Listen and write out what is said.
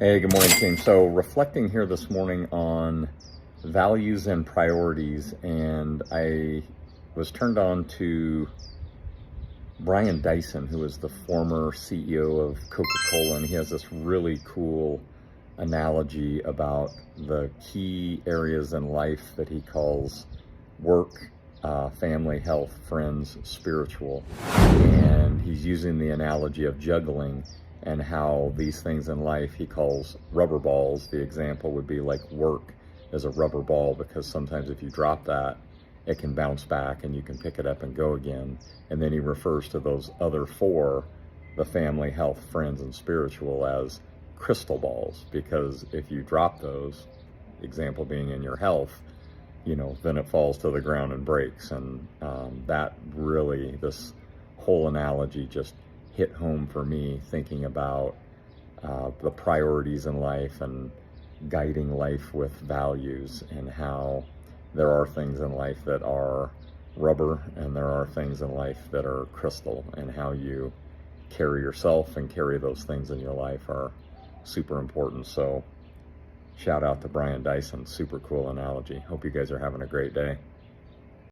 Hey, good morning, team. So, reflecting here this morning on values and priorities, and I was turned on to Brian Dyson, who is the former CEO of Coca-Cola, and he has this really cool analogy about the key areas in life that he calls work, family, health, friends, spiritual. And he's using the analogy of juggling and how these things in life he calls rubber balls. The example would be like work as a rubber ball, because sometimes if you drop that, it can bounce back and you can pick it up and go again. And then he refers to those other four, the family, health, friends, and spiritual, as crystal balls, because if you drop those, example being in your health, then it falls to the ground and breaks. And that really, this whole analogy just hit home for me, thinking about the priorities in life and guiding life with values, and how there are things in life that are rubber and there are things in life that are crystal, and how you carry yourself and carry those things in your life are super important. So shout out to Brian Dyson, super cool analogy. Hope you guys are having a great day.